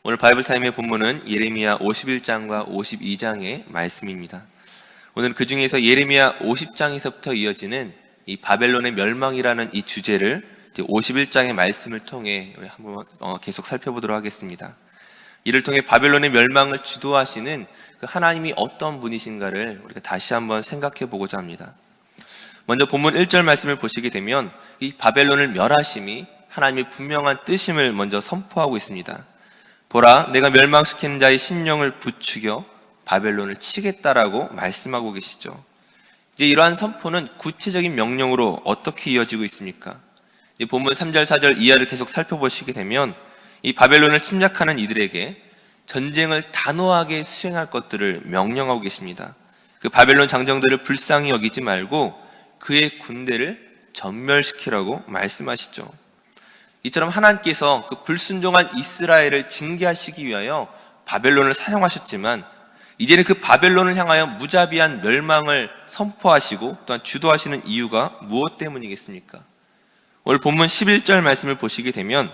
오늘 바이블타임의 본문은 예레미야 51장과 52장의 말씀입니다. 오늘 그 중에서 예레미야 50장에서부터 이어지는 이 바벨론의 멸망이라는 이 주제를 51장의 말씀을 통해 우리 한번 계속 살펴보도록 하겠습니다. 이를 통해 바벨론의 멸망을 주도하시는 그 하나님이 어떤 분이신가를 우리가 다시 한번 생각해 보고자 합니다. 먼저 본문 1절 말씀을 보시게 되면 이 바벨론을 멸하심이 하나님의 분명한 뜻임을 먼저 선포하고 있습니다. 보라, 내가 멸망시키는 자의 심령을 부추겨 바벨론을 치겠다라고 말씀하고 계시죠. 이제 이러한 선포는 구체적인 명령으로 어떻게 이어지고 있습니까? 이제 본문 3절, 4절 이하를 계속 살펴보시게 되면 이 바벨론을 침략하는 이들에게 전쟁을 단호하게 수행할 것들을 명령하고 계십니다. 그 바벨론 장정들을 불쌍히 여기지 말고 그의 군대를 전멸시키라고 말씀하시죠. 이처럼 하나님께서 그 불순종한 이스라엘을 징계하시기 위하여 바벨론을 사용하셨지만 이제는 그 바벨론을 향하여 무자비한 멸망을 선포하시고 또한 주도하시는 이유가 무엇 때문이겠습니까? 오늘 본문 11절 말씀을 보시게 되면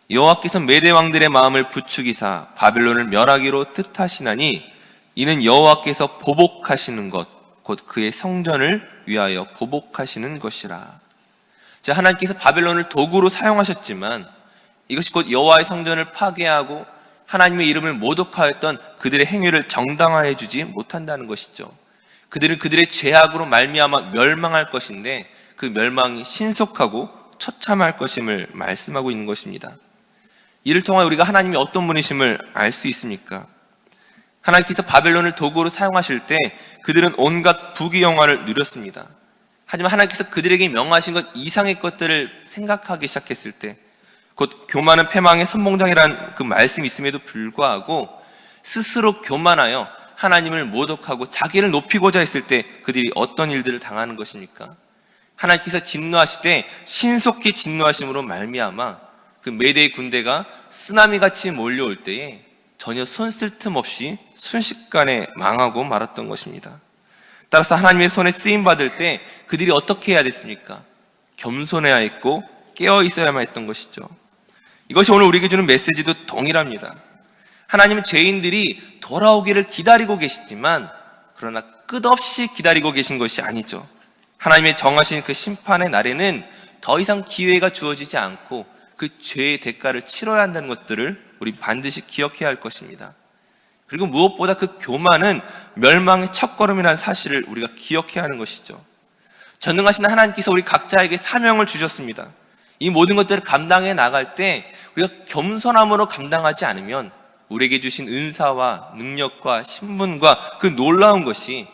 여호와께서 메대 왕들의 마음을 부추기사 바벨론을 멸하기로 뜻하시나니 이는 여호와께서 보복하시는 것, 곧 그의 성전을 위하여 보복하시는 것이라. 자, 하나님께서 바벨론을 도구로 사용하셨지만 이것이 곧 여호와의 성전을 파괴하고 하나님의 이름을 모독하였던 그들의 행위를 정당화해 주지 못한다는 것이죠. 그들은 그들의 죄악으로 말미암아 멸망할 것인데 그 멸망이 신속하고 처참할 것임을 말씀하고 있는 것입니다. 이를 통해 우리가 하나님이 어떤 분이심을 알 수 있습니까? 하나님께서 바벨론을 도구로 사용하실 때 그들은 온갖 부귀영화를 누렸습니다. 하지만 하나님께서 그들에게 명하신 것 이상의 것들을 생각하기 시작했을 때, 곧 교만은 패망의 선봉장이라는 그 말씀이 있음에도 불구하고 스스로 교만하여 하나님을 모독하고 자기를 높이고자 했을 때 그들이 어떤 일들을 당하는 것입니까? 하나님께서 진노하실 때 신속히 진노하심으로 말미암아 그 메대의 군대가 쓰나미같이 몰려올 때에 전혀 손쓸 틈 없이 순식간에 망하고 말았던 것입니다. 따라서 하나님의 손에 쓰임받을 때 그들이 어떻게 해야 됐습니까? 겸손해야 했고 깨어 있어야만 했던 것이죠. 이것이 오늘 우리에게 주는 메시지도 동일합니다. 하나님은 죄인들이 돌아오기를 기다리고 계시지만 그러나 끝없이 기다리고 계신 것이 아니죠. 하나님의 정하신 그 심판의 날에는 더 이상 기회가 주어지지 않고 그 죄의 대가를 치러야 한다는 것들을 우리 반드시 기억해야 할 것입니다. 그리고 무엇보다 그 교만은 멸망의 첫걸음이라는 사실을 우리가 기억해야 하는 것이죠. 전능하신 하나님께서 우리 각자에게 사명을 주셨습니다. 이 모든 것들을 감당해 나갈 때 우리가 겸손함으로 감당하지 않으면 우리에게 주신 은사와 능력과 신분과 그 놀라운 것이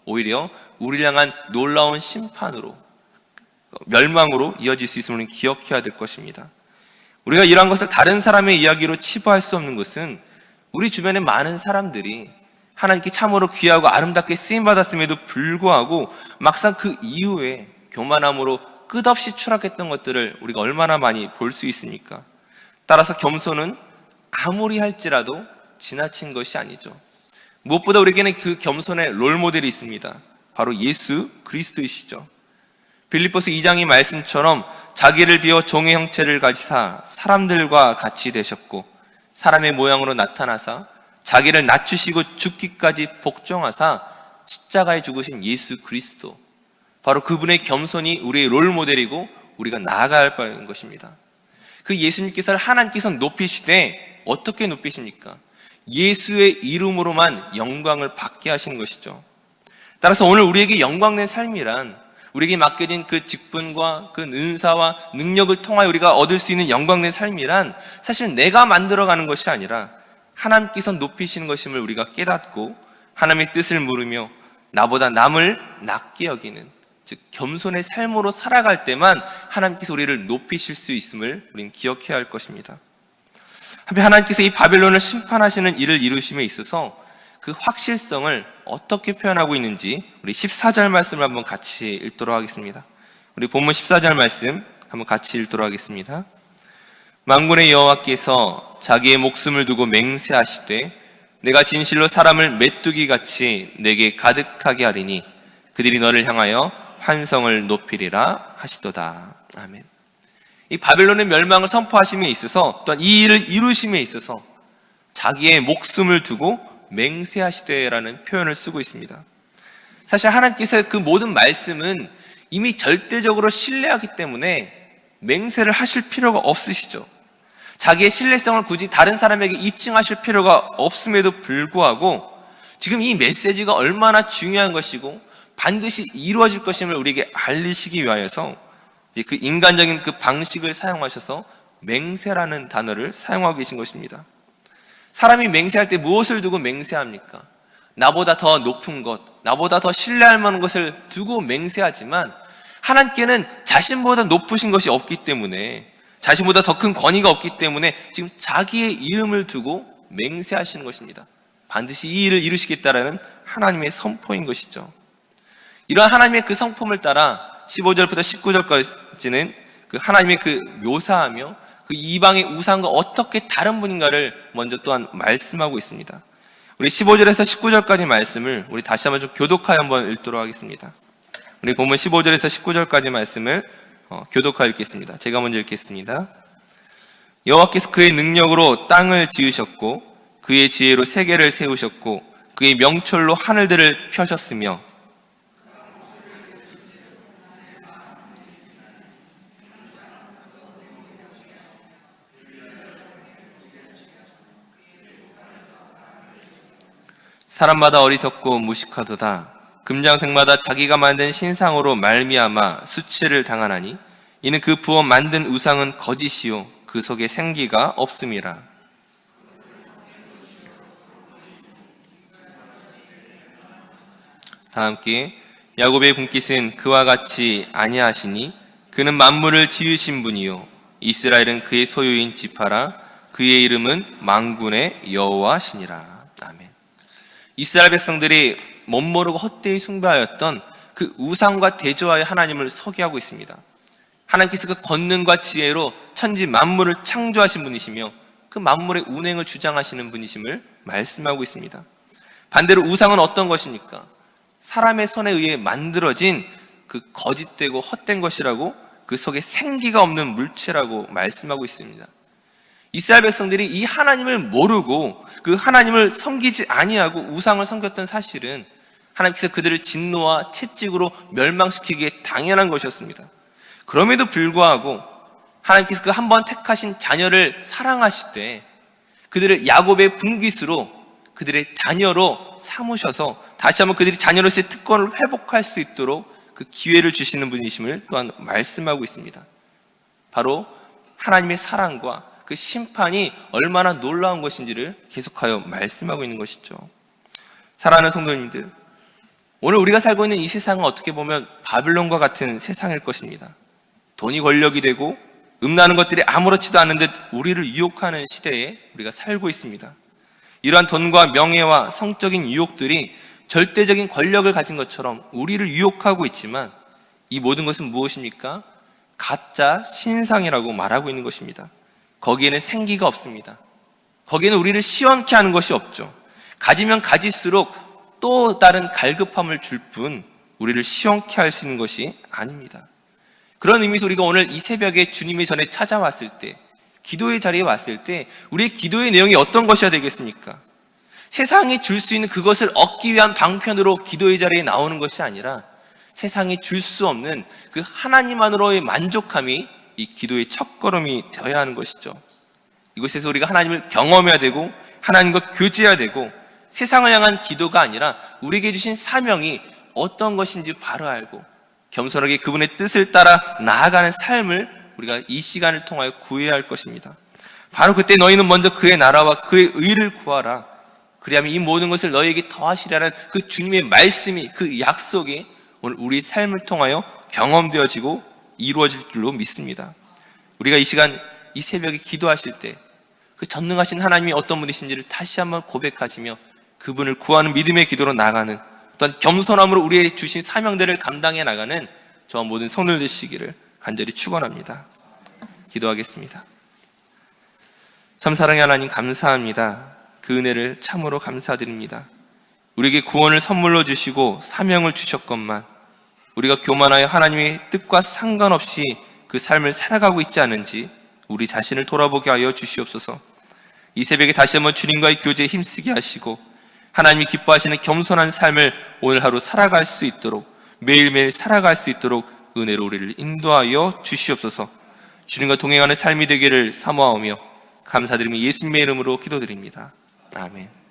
오히려 우리를 향한 놀라운 심판으로, 멸망으로 이어질 수 있음을 기억해야 될 것입니다. 우리가 이러한 것을 다른 사람의 이야기로 치부할 수 없는 것은 우리 주변의 많은 사람들이 하나님께 참으로 귀하고 아름답게 쓰임받았음에도 불구하고 막상 그 이후에 교만함으로 끝없이 추락했던 것들을 우리가 얼마나 많이 볼 수 있습니까? 따라서 겸손은 아무리 할지라도 지나친 것이 아니죠. 무엇보다 우리에게는 그 겸손의 롤모델이 있습니다. 바로 예수 그리스도이시죠. 빌립보서 2장의 말씀처럼 자기를 비워 종의 형체를 가지사 사람들과 같이 되셨고 사람의 모양으로 나타나사 자기를 낮추시고 죽기까지 복종하사 십자가에 죽으신 예수 그리스도, 바로 그분의 겸손이 우리의 롤모델이고 우리가 나아가야 할 바인 것입니다. 그 예수님께서 하나님께서 높이시되 어떻게 높이십니까? 예수의 이름으로만 영광을 받게 하시는 것이죠. 따라서 오늘 우리에게 영광된 삶이란 우리에게 맡겨진 그 직분과 그 은사와 능력을 통하여 우리가 얻을 수 있는 영광된 삶이란 사실 내가 만들어가는 것이 아니라 하나님께서 높이시는 것임을 우리가 깨닫고 하나님의 뜻을 물으며 나보다 남을 낮게 여기는, 즉 겸손의 삶으로 살아갈 때만 하나님께서 우리를 높이실 수 있음을 우리는 기억해야 할 것입니다. 한편 하나님께서 이 바벨론을 심판하시는 일을 이루심에 있어서 그 확실성을 어떻게 표현하고 있는지 우리 14절 말씀을 한번 같이 읽도록 하겠습니다. 우리 본문 14절 말씀 한번 같이 읽도록 하겠습니다. 만군의 여호와께서 자기의 목숨을 두고 맹세하시되 내가 진실로 사람을 메뚜기같이 내게 가득하게 하리니 그들이 너를 향하여 환성을 높이리라 하시도다. 아멘. 이 바벨론의 멸망을 선포하심에 있어서 또한 이 일을 이루심에 있어서 자기의 목숨을 두고 맹세하시되라는 표현을 쓰고 있습니다. 사실 하나님께서 그 모든 말씀은 이미 절대적으로 신뢰하기 때문에 맹세를 하실 필요가 없으시죠. 자기의 신뢰성을 굳이 다른 사람에게 입증하실 필요가 없음에도 불구하고 지금 이 메시지가 얼마나 중요한 것이고 반드시 이루어질 것임을 우리에게 알리시기 위하여서 그 인간적인 그 방식을 사용하셔서 맹세라는 단어를 사용하고 계신 것입니다. 사람이 맹세할 때 무엇을 두고 맹세합니까? 나보다 더 높은 것, 나보다 더 신뢰할 만한 것을 두고 맹세하지만 하나님께는 자신보다 높으신 것이 없기 때문에, 자신보다 더 큰 권위가 없기 때문에 지금 자기의 이름을 두고 맹세하시는 것입니다. 반드시 이 일을 이루시겠다라는 하나님의 선포인 것이죠. 이러한 하나님의 그 성품을 따라 15절부터 19절까지는 그 하나님의 그 묘사하며 그 이방의 우상과 어떻게 다른 분인가를 먼저 또한 말씀하고 있습니다. 우리 15절에서 19절까지 말씀을 우리 다시 한번 좀 교독하여 한번 읽도록 하겠습니다. 우리 본문 15절에서 19절까지 말씀을 교독하여 읽겠습니다. 제가 먼저 읽겠습니다. 여호와께서 그의 능력으로 땅을 지으셨고 그의 지혜로 세계를 세우셨고 그의 명철로 하늘들을 펴셨으며 사람마다 어리석고 무식하도다. 금장색마다 자기가 만든 신상으로 말미암아 수치를 당하나니 이는 그 부어 만든 우상은 거짓이요 그 속에 생기가 없음이라. 다 함께 야곱의 분깃은 그와 같이 아니하시니 그는 만물을 지으신 분이요 이스라엘은 그의 소유인 지파라. 그의 이름은 만군의 여호와시니라. 아멘. 이스라엘 백성들이 멋모르고 헛되이 숭배하였던 그 우상과 대조하여 하나님을 소개하고 있습니다. 하나님께서 그 권능과 지혜로 천지 만물을 창조하신 분이시며 그 만물의 운행을 주장하시는 분이심을 말씀하고 있습니다. 반대로 우상은 어떤 것입니까? 사람의 손에 의해 만들어진 그 거짓되고 헛된 것이라고, 그 속에 생기가 없는 물체라고 말씀하고 있습니다. 이스라엘 백성들이 이 하나님을 모르고 그 하나님을 섬기지 아니하고 우상을 섬겼던 사실은 하나님께서 그들을 진노와 채찍으로 멸망시키기에 당연한 것이었습니다. 그럼에도 불구하고 하나님께서 그 한 번 택하신 자녀를 사랑하시되 그들을 야곱의 분깃으로 그들의 자녀로 삼으셔서 다시 한번 그들이 자녀로서의 특권을 회복할 수 있도록 그 기회를 주시는 분이심을 또한 말씀하고 있습니다. 바로 하나님의 사랑과 그 심판이 얼마나 놀라운 것인지를 계속하여 말씀하고 있는 것이죠. 사랑하는 성도님들, 오늘 우리가 살고 있는 이 세상은 어떻게 보면 바빌론과 같은 세상일 것입니다. 돈이 권력이 되고 음란한 것들이 아무렇지도 않은 듯 우리를 유혹하는 시대에 우리가 살고 있습니다. 이러한 돈과 명예와 성적인 유혹들이 절대적인 권력을 가진 것처럼 우리를 유혹하고 있지만 이 모든 것은 무엇입니까? 가짜 신상이라고 말하고 있는 것입니다. 거기에는 생기가 없습니다. 거기에는 우리를 시원케 하는 것이 없죠. 가지면 가질수록 또 다른 갈급함을 줄 뿐 우리를 시원케 할 수 있는 것이 아닙니다. 그런 의미에서 우리가 오늘 이 새벽에 주님의 전에 찾아왔을 때, 기도의 자리에 왔을 때 우리의 기도의 내용이 어떤 것이어야 되겠습니까? 세상이 줄 수 있는 그것을 얻기 위한 방편으로 기도의 자리에 나오는 것이 아니라 세상이 줄 수 없는 그 하나님만으로의 만족함이 이 기도의 첫걸음이 되어야 하는 것이죠. 이곳에서 우리가 하나님을 경험해야 되고 하나님과 교제해야 되고 세상을 향한 기도가 아니라 우리에게 주신 사명이 어떤 것인지 바로 알고 겸손하게 그분의 뜻을 따라 나아가는 삶을 우리가 이 시간을 통하여 구해야 할 것입니다. 바로 그때 너희는 먼저 그의 나라와 그의 의를 구하라. 그리하면 이 모든 것을 너희에게 더하시라는 그 주님의 말씀이, 그 약속이 오늘 우리 삶을 통하여 경험되어지고 이루어질 줄로 믿습니다. 우리가 이 시간, 이 새벽에 기도하실 때 그 전능하신 하나님이 어떤 분이신지를 다시 한번 고백하시며 그분을 구하는 믿음의 기도로 나가는, 또한 겸손함으로 우리의 주신 사명들을 감당해 나가는 저와 모든 성도들 되시기를 간절히 축원합니다. 기도하겠습니다. 참 사랑의 하나님, 감사합니다. 그 은혜를 참으로 감사드립니다. 우리에게 구원을 선물로 주시고 사명을 주셨건만 우리가 교만하여 하나님의 뜻과 상관없이 그 삶을 살아가고 있지 않은지 우리 자신을 돌아보게 하여 주시옵소서. 이 새벽에 다시 한번 주님과의 교제에 힘쓰게 하시고 하나님이 기뻐하시는 겸손한 삶을 오늘 하루 살아갈 수 있도록, 매일매일 살아갈 수 있도록 은혜로 우리를 인도하여 주시옵소서. 주님과 동행하는 삶이 되기를 사모하오며 감사드리며 예수님의 이름으로 기도드립니다. 아멘.